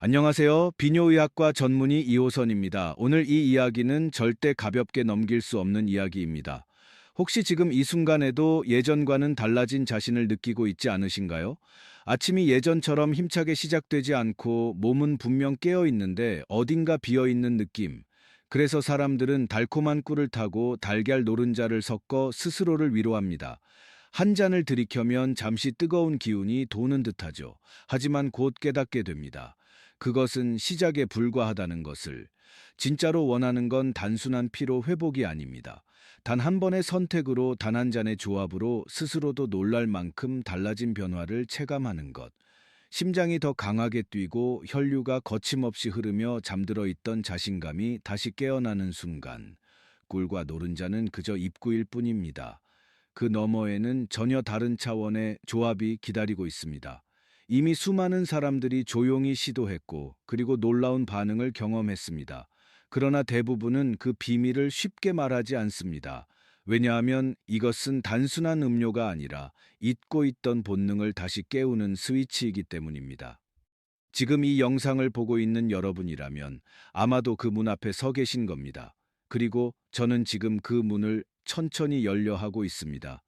안녕하세요. 비뇨의학과 전문의 이호선입니다. 오늘 이 이야기는 절대 가볍게 넘길 수 없는 이야기입니다. 혹시 지금 이 순간에도 예전과는 달라진 자신을 느끼고 있지 않으신가요? 아침이 예전처럼 힘차게 시작되지 않고 몸은 분명 깨어 있는데 어딘가 비어 있는 느낌. 그래서 사람들은 달콤한 꿀을 타고 달걀 노른자를 섞어 스스로를 위로합니다. 한 잔을 들이켜면 잠시 뜨거운 기운이 도는 듯하죠. 하지만 곧 깨닫게 됩니다. 그것은 시작에 불과하다는 것을. 진짜로 원하는 건 단순한 피로 회복이 아닙니다. 단 한 번의 선택으로, 단 한 잔의 조합으로 스스로도 놀랄 만큼 달라진 변화를 체감하는 것. 심장이 더 강하게 뛰고 혈류가 거침없이 흐르며 잠들어 있던 자신감이 다시 깨어나는 순간. 꿀과 노른자는 그저 입구일 뿐입니다. 그 너머에는 전혀 다른 차원의 조합이 기다리고 있습니다. 이미 수많은 사람들이 조용히 시도했고, 그리고 놀라운 반응을 경험했습니다. 그러나 대부분은 그 비밀을 쉽게 말하지 않습니다. 왜냐하면 이것은 단순한 음료가 아니라 잊고 있던 본능을 다시 깨우는 스위치이기 때문입니다. 지금 이 영상을 보고 있는 여러분이라면 아마도 그 문 앞에 서 계신 겁니다. 그리고 저는 지금 그 문을 천천히 열려 하고 있습니다.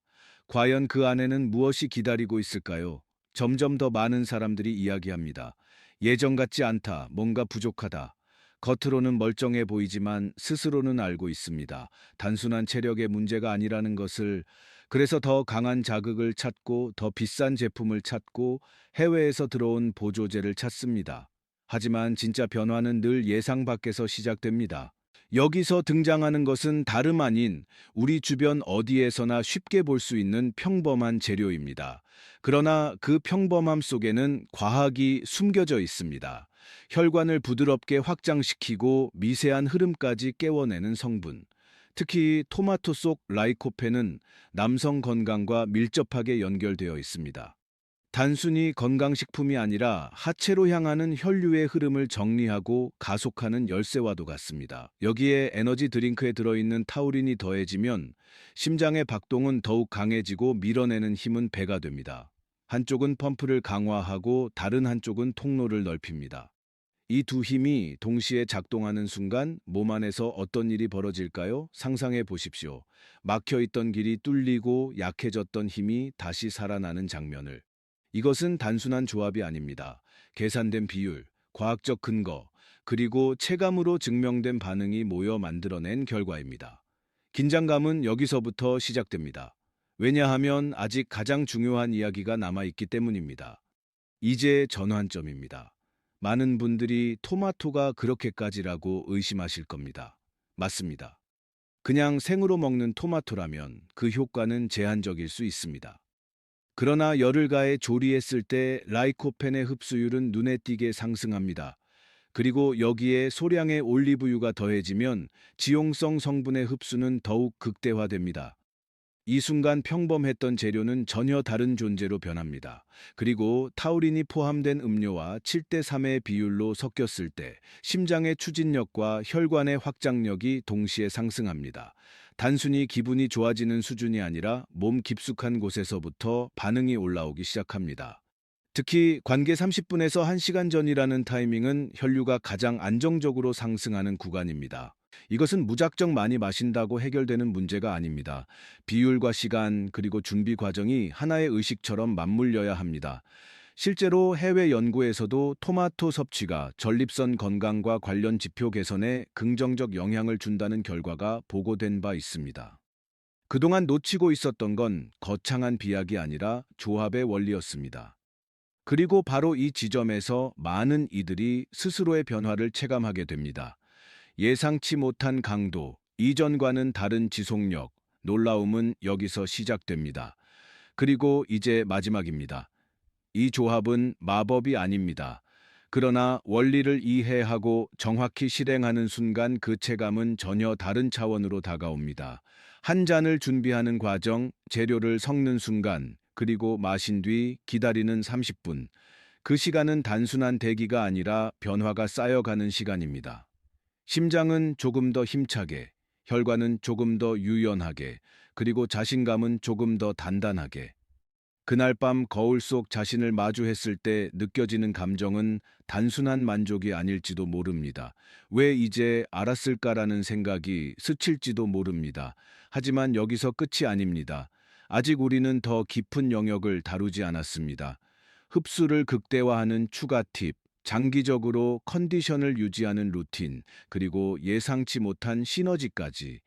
과연 그 안에는 무엇이 기다리고 있을까요? 점점 더 많은 사람들이 이야기합니다. 예전 같지 않다, 뭔가 부족하다. 겉으로는 멀쩡해 보이지만 스스로는 알고 있습니다. 단순한 체력의 문제가 아니라는 것을. 그래서 더 강한 자극을 찾고 더 비싼 제품을 찾고 해외에서 들어온 보조제를 찾습니다. 하지만 진짜 변화는 늘 예상 밖에서 시작됩니다. 여기서 등장하는 것은 다름 아닌 우리 주변 어디에서나 쉽게 볼 수 있는 평범한 재료입니다. 그러나 그 평범함 속에는 과학이 숨겨져 있습니다. 혈관을 부드럽게 확장시키고 미세한 흐름까지 깨워내는 성분. 특히 토마토 속 라이코펜은 남성 건강과 밀접하게 연결되어 있습니다. 단순히 건강식품이 아니라 하체로 향하는 혈류의 흐름을 정리하고 가속하는 열쇠와도 같습니다. 여기에 에너지 드링크에 들어있는 타우린이 더해지면 심장의 박동은 더욱 강해지고 밀어내는 힘은 배가 됩니다. 한쪽은 펌프를 강화하고 다른 한쪽은 통로를 넓힙니다. 이 두 힘이 동시에 작동하는 순간 몸 안에서 어떤 일이 벌어질까요? 상상해 보십시오. 막혀 있던 길이 뚫리고 약해졌던 힘이 다시 살아나는 장면을. 이것은 단순한 조합이 아닙니다. 계산된 비율, 과학적 근거, 그리고 체감으로 증명된 반응이 모여 만들어낸 결과입니다. 긴장감은 여기서부터 시작됩니다. 왜냐하면 아직 가장 중요한 이야기가 남아있기 때문입니다. 이제 전환점입니다. 많은 분들이 토마토가 그렇게까지라고 의심하실 겁니다. 맞습니다. 그냥 생으로 먹는 토마토라면 그 효과는 제한적일 수 있습니다. 그러나 열을 가해 조리했을 때 라이코펜의 흡수율은 눈에 띄게 상승합니다. 그리고 여기에 소량의 올리브유가 더해지면 지용성 성분의 흡수는 더욱 극대화됩니다. 이 순간 평범했던 재료는 전혀 다른 존재로 변합니다. 그리고 타우린이 포함된 음료와 7대3의 비율로 섞였을 때 심장의 추진력과 혈관의 확장력이 동시에 상승합니다. 단순히 기분이 좋아지는 수준이 아니라 몸 깊숙한 곳에서부터 반응이 올라오기 시작합니다. 특히 관계 30분에서 1시간 전이라는 타이밍은 혈류가 가장 안정적으로 상승하는 구간입니다. 이것은 무작정 많이 마신다고 해결되는 문제가 아닙니다. 비율과 시간, 그리고 준비 과정이 하나의 의식처럼 맞물려야 합니다. 실제로 해외 연구에서도 토마토 섭취가 전립선 건강과 관련 지표 개선에 긍정적 영향을 준다는 결과가 보고된 바 있습니다. 그동안 놓치고 있었던 건 거창한 비약이 아니라 조합의 원리였습니다. 그리고 바로 이 지점에서 많은 이들이 스스로의 변화를 체감하게 됩니다. 예상치 못한 강도, 이전과는 다른 지속력, 놀라움은 여기서 시작됩니다. 그리고 이제 마지막입니다. 이 조합은 마법이 아닙니다. 그러나 원리를 이해하고 정확히 실행하는 순간 그 체감은 전혀 다른 차원으로 다가옵니다. 한 잔을 준비하는 과정, 재료를 섞는 순간, 그리고 마신 뒤 기다리는 30분. 그 시간은 단순한 대기가 아니라 변화가 쌓여가는 시간입니다. 심장은 조금 더 힘차게, 혈관은 조금 더 유연하게, 그리고 자신감은 조금 더 단단하게. 그날 밤 거울 속 자신을 마주했을 때 느껴지는 감정은 단순한 만족이 아닐지도 모릅니다. 왜 이제 알았을까라는 생각이 스칠지도 모릅니다. 하지만 여기서 끝이 아닙니다. 아직 우리는 더 깊은 영역을 다루지 않았습니다. 흡수를 극대화하는 추가 팁, 장기적으로 컨디션을 유지하는 루틴, 그리고 예상치 못한 시너지까지.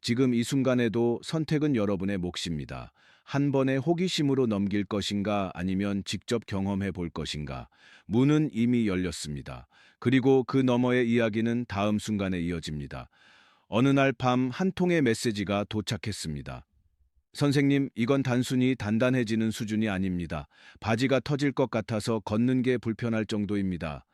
지금 이 순간에도 선택은 여러분의 몫입니다. 한 번의 호기심으로 넘길 것인가 아니면 직접 경험해 볼 것인가. 문은 이미 열렸습니다. 그리고 그 너머의 이야기는 다음 순간에 이어집니다. 어느 날 밤 한 통의 메시지가 도착했습니다. 선생님, 이건 단순히 단단해지는 수준이 아닙니다. 바지가 터질 것 같아서 걷는 게 불편할 정도입니다.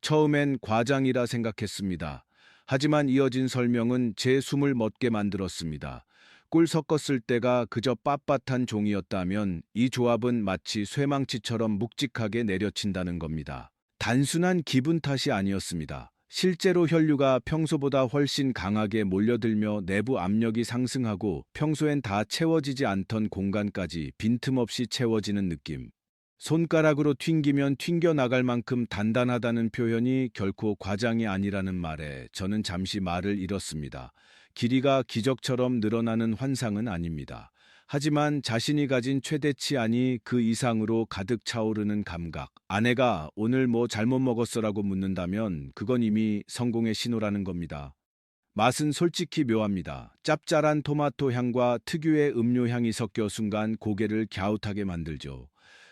처음엔 과장이라 생각했습니다. 하지만 이어진 설명은 제 숨을 멎게 만들었습니다. 꿀 섞었을 때가 그저 빳빳한 종이었다면 이 조합은 마치 쇠망치처럼 묵직하게 내려친다는 겁니다. 단순한 기분 탓이 아니었습니다. 실제로 혈류가 평소보다 훨씬 강하게 몰려들며 내부 압력이 상승하고 평소엔 다 채워지지 않던 공간까지 빈틈없이 채워지는 느낌. 손가락으로 튕기면 튕겨나갈 만큼 단단하다는 표현이 결코 과장이 아니라는 말에 저는 잠시 말을 잃었습니다. 길이가 기적처럼 늘어나는 환상은 아닙니다. 하지만 자신이 가진 최대치안이 그 이상으로 가득 차오르는 감각. 아내가 오늘 뭐 잘못 먹었어라고 묻는다면 그건 이미 성공의 신호라는 겁니다. 맛은 솔직히 묘합니다. 짭짤한 토마토 향과 특유의 음료 향이 섞여 순간 고개를 갸웃하게 만들죠.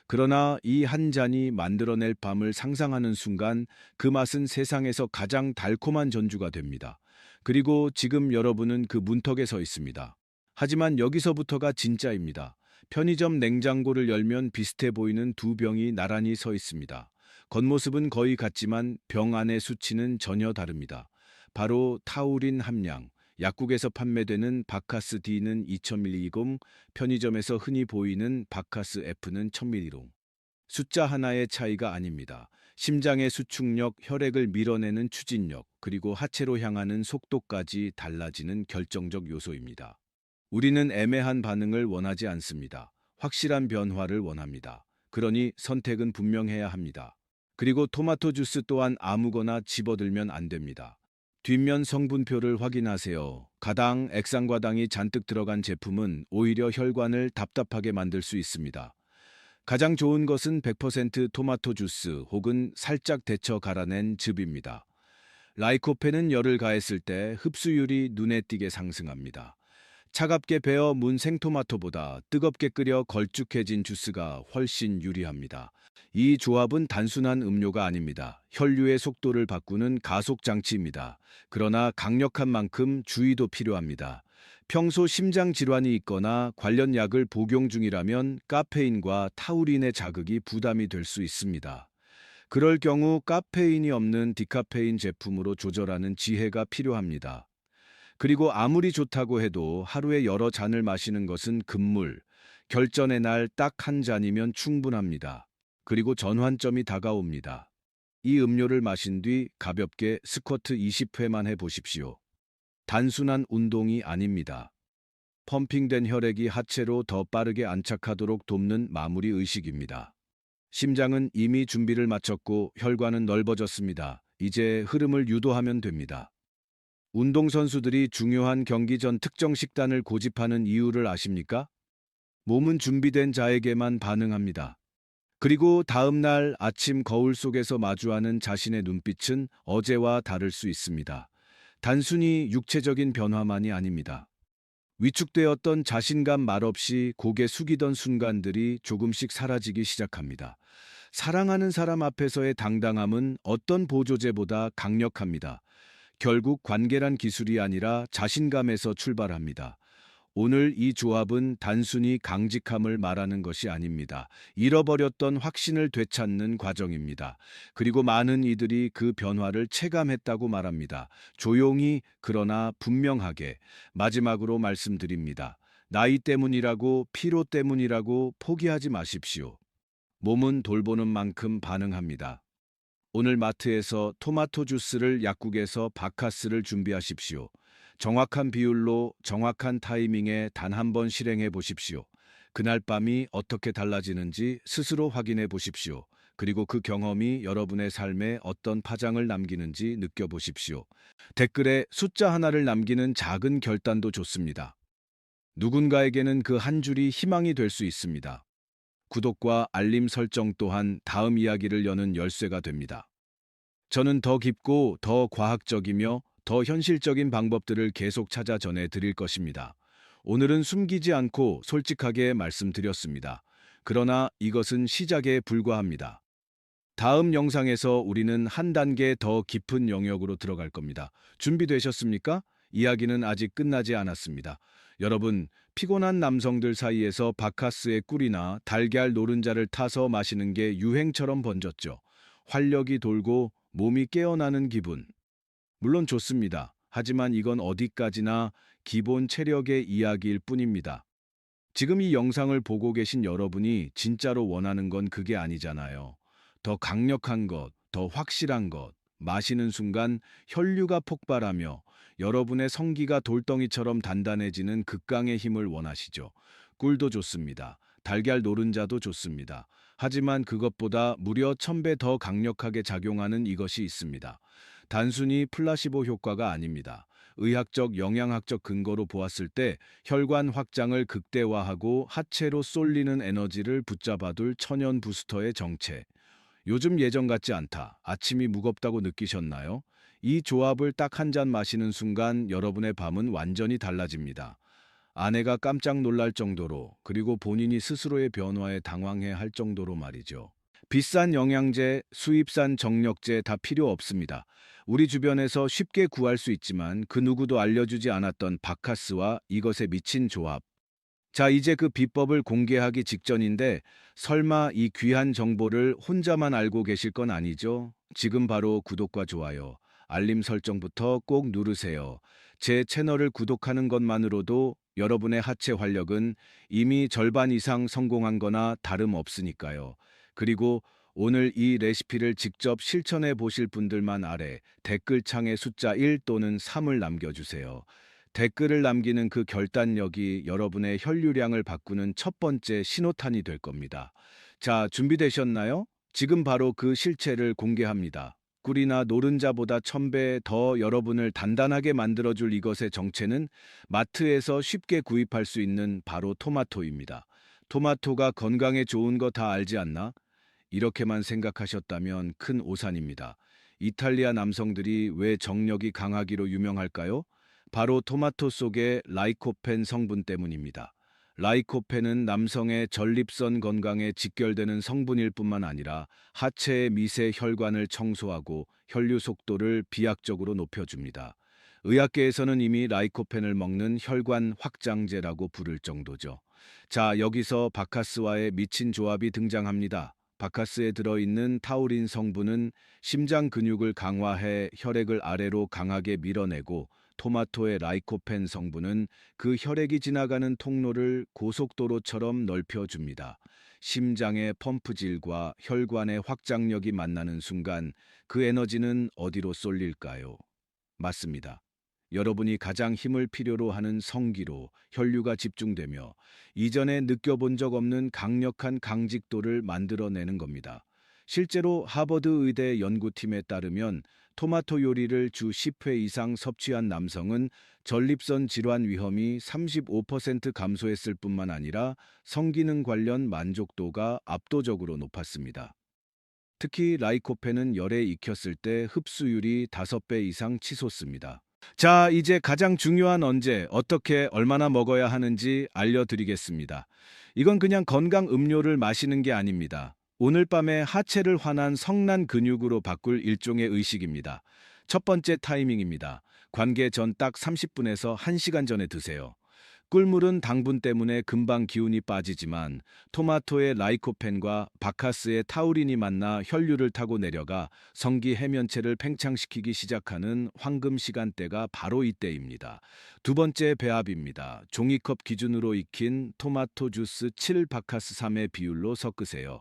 그러나 이 한 잔이 만들어낼 밤을 상상하는 순간 그 맛은 세상에서 가장 달콤한 전주가 됩니다. 그리고 지금 여러분은 그 문턱에 서 있습니다. 하지만 여기서부터가 진짜입니다. 편의점 냉장고를 열면 비슷해 보이는 두 병이 나란히 서 있습니다. 겉모습은 거의 같지만 병 안의 수치는 전혀 다릅니다. 바로 타우린 함량. 약국에서 판매되는 바카스 D는 2000mg, 편의점에서 흔히 보이는 바카스 F는 1000mg. 숫자 하나의 차이가 아닙니다. 심장의 수축력, 혈액을 밀어내는 추진력, 그리고 하체로 향하는 속도까지 달라지는 결정적 요소입니다. 우리는 애매한 반응을 원하지 않습니다. 확실한 변화를 원합니다. 그러니 선택은 분명해야 합니다. 그리고 토마토 주스 또한 아무거나 집어들면 안 됩니다. 뒷면 성분표를 확인하세요. 가당, 액상과당이 잔뜩 들어간 제품은 오히려 혈관을 답답하게 만들 수 있습니다. 가장 좋은 것은 100% 토마토 주스 혹은 살짝 데쳐 갈아낸 즙입니다. 라이코펜은 열을 가했을 때 흡수율이 눈에 띄게 상승합니다. 차갑게 베어 문 생토마토보다 뜨겁게 끓여 걸쭉해진 주스가 훨씬 유리합니다. 이 조합은 단순한 음료가 아닙니다. 혈류의 속도를 바꾸는 가속 장치입니다. 그러나 강력한 만큼 주의도 필요합니다. 평소 심장 질환이 있거나 관련 약을 복용 중이라면 카페인과 타우린의 자극이 부담이 될 수 있습니다. 그럴 경우 카페인이 없는 디카페인 제품으로 조절하는 지혜가 필요합니다. 그리고 아무리 좋다고 해도 하루에 여러 잔을 마시는 것은 금물. 결전의 날 딱 한 잔이면 충분합니다. 그리고 전환점이 다가옵니다. 이 음료를 마신 뒤 가볍게 스쿼트 20회만 해보십시오. 단순한 운동이 아닙니다. 펌핑된 혈액이 하체로 더 빠르게 안착하도록 돕는 마무리 의식입니다. 심장은 이미 준비를 마쳤고 혈관은 넓어졌습니다. 이제 흐름을 유도하면 됩니다. 운동선수들이 중요한 경기 전 특정 식단을 고집하는 이유를 아십니까? 몸은 준비된 자에게만 반응합니다. 그리고 다음 날 아침 거울 속에서 마주하는 자신의 눈빛은 어제와 다를 수 있습니다. 단순히 육체적인 변화만이 아닙니다. 위축되었던 자신감 말없이 고개 숙이던 순간들이 조금씩 사라지기 시작합니다. 사랑하는 사람 앞에서의 당당함은 어떤 보조제보다 강력합니다. 결국 관계란 기술이 아니라 자신감에서 출발합니다. 오늘 이 조합은 단순히 강직함을 말하는 것이 아닙니다. 잃어버렸던 확신을 되찾는 과정입니다. 그리고 많은 이들이 그 변화를 체감했다고 말합니다. 조용히 그러나 분명하게. 마지막으로 말씀드립니다. 나이 때문이라고 피로 때문이라고 포기하지 마십시오. 몸은 돌보는 만큼 반응합니다. 오늘 마트에서 토마토 주스를 약국에서 바카스를 준비하십시오. 정확한 비율로 정확한 타이밍에 단 한 번 실행해 보십시오. 그날 밤이 어떻게 달라지는지 스스로 확인해 보십시오. 그리고 그 경험이 여러분의 삶에 어떤 파장을 남기는지 느껴보십시오. 댓글에 숫자 하나를 남기는 작은 결단도 좋습니다. 누군가에게는 그 한 줄이 희망이 될 수 있습니다. 구독과 알림 설정 또한 다음 이야기를 여는 열쇠가 됩니다. 저는 더 깊고 더 과학적이며 더 현실적인 방법들을 계속 찾아 전해 드릴 것입니다. 오늘은 숨기지 않고 솔직하게 말씀드렸습니다. 그러나 이것은 시작에 불과합니다. 다음 영상에서 우리는 한 단계 더 깊은 영역으로 들어갈 겁니다. 준비되셨습니까? 이야기는 아직 끝나지 않았습니다. 여러분, 피곤한 남성들 사이에서 바카스의 꿀이나 달걀 노른자를 타서 마시는 게 유행처럼 번졌죠. 활력이 돌고 몸이 깨어나는 기분. 물론 좋습니다. 하지만 이건 어디까지나 기본 체력의 이야기일 뿐입니다. 지금 이 영상을 보고 계신 여러분이 진짜로 원하는 건 그게 아니잖아요. 더 강력한 것, 더 확실한 것, 마시는 순간 혈류가 폭발하며 여러분의 성기가 돌덩이처럼 단단해지는 극강의 힘을 원하시죠. 꿀도 좋습니다. 달걀 노른자도 좋습니다. 하지만 그것보다 무려 1000배 더 강력하게 작용하는 이것이 있습니다. 단순히 플라시보 효과가 아닙니다. 의학적 영양학적 근거로 보았을 때 혈관 확장을 극대화하고 하체로 쏠리는 에너지를 붙잡아둘 천연 부스터의 정체. 요즘 예전 같지 않다. 아침이 무겁다고 느끼셨나요? 이 조합을 딱 한 잔 마시는 순간 여러분의 밤은 완전히 달라집니다. 아내가 깜짝 놀랄 정도로, 그리고 본인이 스스로의 변화에 당황해 할 정도로 말이죠. 비싼 영양제, 수입산 정력제 다 필요 없습니다. 우리 주변에서 쉽게 구할 수 있지만 그 누구도 알려주지 않았던 바카스와 이것의 미친 조합. 자, 이제 그 비법을 공개하기 직전인데 설마 이 귀한 정보를 혼자만 알고 계실 건 아니죠? 지금 바로 구독과 좋아요, 알림 설정부터 꼭 누르세요. 제 채널을 구독하는 것만으로도 여러분의 하체 활력은 이미 절반 이상 성공한 거나 다름없으니까요. 그리고 오늘 이 레시피를 직접 실천해 보실 분들만 아래 댓글창에 숫자 1 또는 3을 남겨주세요. 댓글을 남기는 그 결단력이 여러분의 혈류량을 바꾸는 첫 번째 신호탄이 될 겁니다. 자, 준비되셨나요? 지금 바로 그 실체를 공개합니다. 꿀이나 노른자보다 1000배 더 여러분을 단단하게 만들어줄 이것의 정체는 마트에서 쉽게 구입할 수 있는 바로 토마토입니다. 토마토가 건강에 좋은 거 다 알지 않나? 이렇게만 생각하셨다면 큰 오산입니다. 이탈리아 남성들이 왜 정력이 강하기로 유명할까요? 바로 토마토 속의 라이코펜 성분 때문입니다. 라이코펜은 남성의 전립선 건강에 직결되는 성분일 뿐만 아니라 하체의 미세 혈관을 청소하고 혈류 속도를 비약적으로 높여줍니다. 의학계에서는 이미 라이코펜을 먹는 혈관 확장제라고 부를 정도죠. 자, 여기서 바카스와의 미친 조합이 등장합니다. 바카스에 들어있는 타우린 성분은 심장 근육을 강화해 혈액을 아래로 강하게 밀어내고, 토마토의 라이코펜 성분은 그 혈액이 지나가는 통로를 고속도로처럼 넓혀줍니다. 심장의 펌프질과 혈관의 확장력이 만나는 순간 그 에너지는 어디로 쏠릴까요? 맞습니다. 여러분이 가장 힘을 필요로 하는 성기로 혈류가 집중되며 이전에 느껴본 적 없는 강력한 강직도를 만들어내는 겁니다. 실제로 하버드 의대 연구팀에 따르면 토마토 요리를 주 10회 이상 섭취한 남성은 전립선 질환 위험이 35% 감소했을 뿐만 아니라 성기능 관련 만족도가 압도적으로 높았습니다. 특히 라이코펜은 열에 익혔을 때 흡수율이 5배 이상 치솟습니다. 자, 이제 가장 중요한 언제, 어떻게, 얼마나 먹어야 하는지 알려드리겠습니다. 이건 그냥 건강 음료를 마시는 게 아닙니다. 오늘 밤에 하체를 환한 성난 근육으로 바꿀 일종의 의식입니다. 첫 번째 타이밍입니다. 관계 전 딱 30분에서 1시간 전에 드세요. 꿀물은 당분 때문에 금방 기운이 빠지지만 토마토의 라이코펜과 바카스의 타우린이 만나 혈류를 타고 내려가 성기 해면체를 팽창시키기 시작하는 황금 시간대가 바로 이때입니다. 두 번째 배합입니다. 종이컵 기준으로 익힌 토마토 주스 7 바카스 3의 비율로 섞으세요.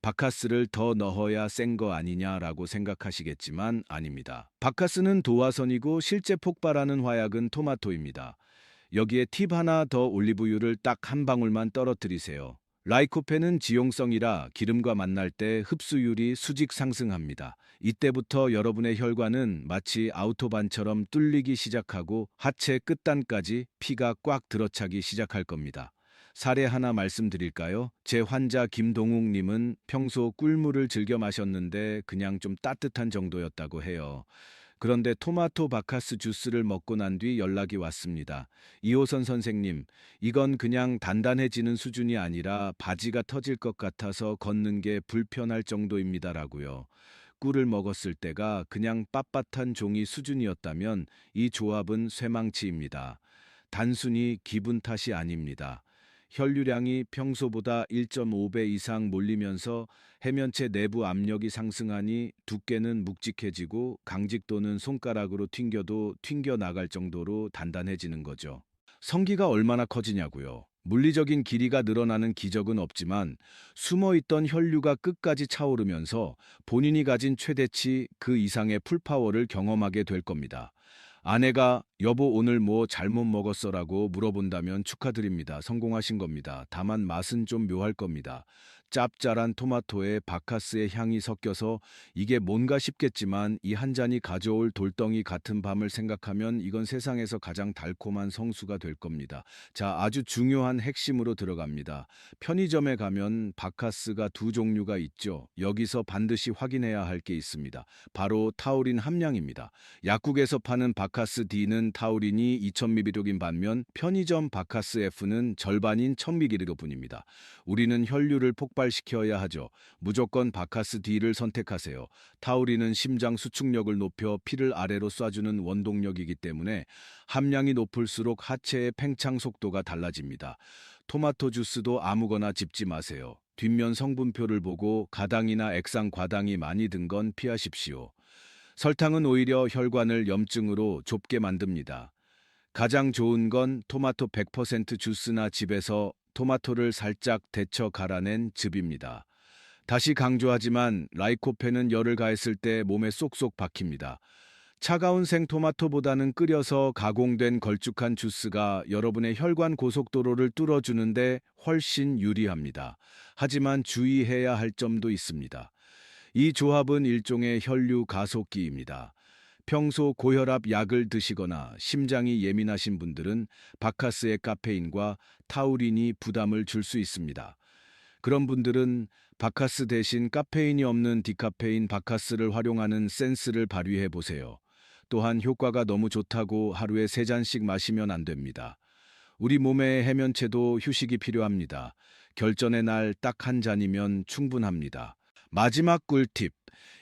바카스를 더 넣어야 센 거 아니냐라고 생각하시겠지만 아닙니다. 바카스는 도화선이고 실제 폭발하는 화약은 토마토입니다. 여기에 팁 하나 더 올리브유를 딱 한 방울만 떨어뜨리세요. 라이코펜은 지용성이라 기름과 만날 때 흡수율이 수직 상승합니다. 이때부터 여러분의 혈관은 마치 아우토반처럼 뚫리기 시작하고 하체 끝단까지 피가 꽉 들어차기 시작할 겁니다. 사례 하나 말씀드릴까요? 제 환자 김동욱님은 평소 꿀물을 즐겨 마셨는데 그냥 좀 따뜻한 정도였다고 해요. 그런데 토마토 바카스 주스를 먹고 난 뒤 연락이 왔습니다. 이호선 선생님, 이건 그냥 단단해지는 수준이 아니라 바지가 터질 것 같아서 걷는 게 불편할 정도입니다라고요. 꿀을 먹었을 때가 그냥 빳빳한 종이 수준이었다면 이 조합은 쇠망치입니다. 단순히 기분 탓이 아닙니다. 혈류량이 평소보다 1.5배 이상 몰리면서 해면체 내부 압력이 상승하니 두께는 묵직해지고 강직도는 손가락으로 튕겨도 튕겨 나갈 정도로 단단해지는 거죠. 성기가 얼마나 커지냐고요. 물리적인 길이가 늘어나는 기적은 없지만 숨어있던 혈류가 끝까지 차오르면서 본인이 가진 최대치 그 이상의 풀파워를 경험하게 될 겁니다. 아내가 여보 오늘 뭐 잘못 먹었어라고 물어본다면 축하드립니다. 성공하신 겁니다. 다만 맛은 좀 묘할 겁니다. 짭짤한 토마토에 바카스의 향이 섞여서 이게 뭔가 싶겠지만 이 한 잔이 가져올 돌덩이 같은 밤을 생각하면 이건 세상에서 가장 달콤한 성수가 될 겁니다. 자, 아주 중요한 핵심으로 들어갑니다. 편의점에 가면 바카스가 두 종류가 있죠. 여기서 반드시 확인해야 할 게 있습니다. 바로 타우린 함량입니다. 약국에서 파는 바카스 D는 타우린이 2000mg인 반면 편의점 바카스 F는 절반인 1000mg뿐입니다. 우리는 혈류를 폭발시켜야 하죠. 무조건 바카스 D를 선택하세요. 타우린은 심장 수축력을 높여 피를 아래로 쏴주는 원동력이기 때문에 함량이 높을수록 하체의 팽창 속도가 달라집니다. 토마토 주스도 아무거나 집지 마세요. 뒷면 성분표를 보고 가당이나 액상 과당이 많이 든 건 피하십시오. 설탕은 오히려 혈관을 염증으로 좁게 만듭니다. 가장 좋은 건 토마토 100% 주스나 집에서 토마토를 살짝 데쳐 갈아낸 즙입니다. 다시 강조하지만 라이코펜은 열을 가했을 때 몸에 쏙쏙 박힙니다. 차가운 생토마토보다는 끓여서 가공된 걸쭉한 주스가 여러분의 혈관 고속도로를 뚫어주는데 훨씬 유리합니다. 하지만 주의해야 할 점도 있습니다. 이 조합은 일종의 혈류 가속기입니다. 평소 고혈압 약을 드시거나 심장이 예민하신 분들은 바카스의 카페인과 타우린이 부담을 줄 수 있습니다. 그런 분들은 바카스 대신 카페인이 없는 디카페인 바카스를 활용하는 센스를 발휘해 보세요. 또한 효과가 너무 좋다고 하루에 3잔씩 마시면 안 됩니다. 우리 몸의 해면체도 휴식이 필요합니다. 결전의 날 딱 한 잔이면 충분합니다. 마지막 꿀팁.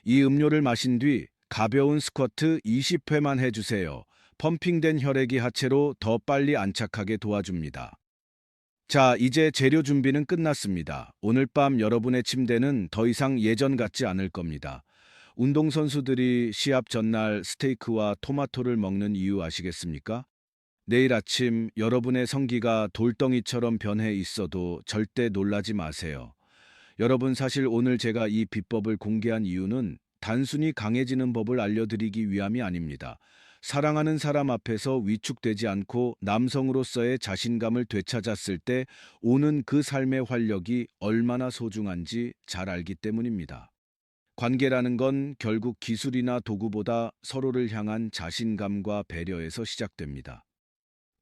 이 음료를 마신 뒤 가벼운 스쿼트 20회만 해주세요. 펌핑된 혈액이 하체로 더 빨리 안착하게 도와줍니다. 자, 이제 재료 준비는 끝났습니다. 오늘 밤 여러분의 침대는 더 이상 예전 같지 않을 겁니다. 운동선수들이 시합 전날 스테이크와 토마토를 먹는 이유 아시겠습니까? 내일 아침 여러분의 성기가 돌덩이처럼 변해 있어도 절대 놀라지 마세요. 여러분 사실 오늘 제가 이 비법을 공개한 이유는 단순히 강해지는 법을 알려드리기 위함이 아닙니다. 사랑하는 사람 앞에서 위축되지 않고 남성으로서의 자신감을 되찾았을 때 오는 그 삶의 활력이 얼마나 소중한지 잘 알기 때문입니다. 관계라는 건 결국 기술이나 도구보다 서로를 향한 자신감과 배려에서 시작됩니다.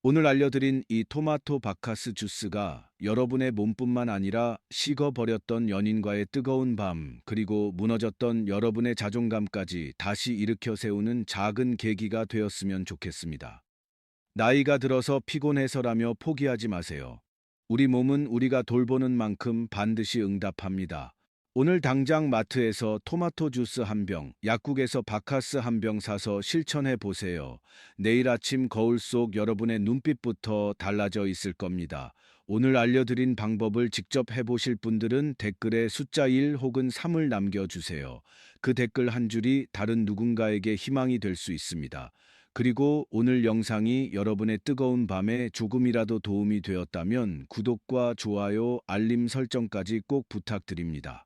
오늘 알려드린 이 토마토 바카스 주스가 여러분의 몸뿐만 아니라 식어버렸던 연인과의 뜨거운 밤, 그리고 무너졌던 여러분의 자존감까지 다시 일으켜 세우는 작은 계기가 되었으면 좋겠습니다. 나이가 들어서 피곤해서라며 포기하지 마세요. 우리 몸은 우리가 돌보는 만큼 반드시 응답합니다. 오늘 당장 마트에서 토마토 주스 한 병, 약국에서 바카스 한 병 사서 실천해 보세요. 내일 아침 거울 속 여러분의 눈빛부터 달라져 있을 겁니다. 오늘 알려드린 방법을 직접 해보실 분들은 댓글에 숫자 1 혹은 3을 남겨주세요. 그 댓글 한 줄이 다른 누군가에게 희망이 될 수 있습니다. 그리고 오늘 영상이 여러분의 뜨거운 밤에 조금이라도 도움이 되었다면 구독과 좋아요, 알림 설정까지 꼭 부탁드립니다.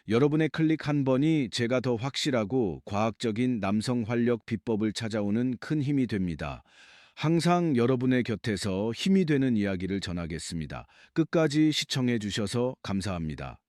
여러분의 클릭 한 번이 제가 더 확실하고 과학적인 남성 활력 비법을 찾아오는 큰 힘이 됩니다. 항상 여러분의 곁에서 힘이 되는 이야기를 전하겠습니다. 끝까지 시청해 주셔서 감사합니다.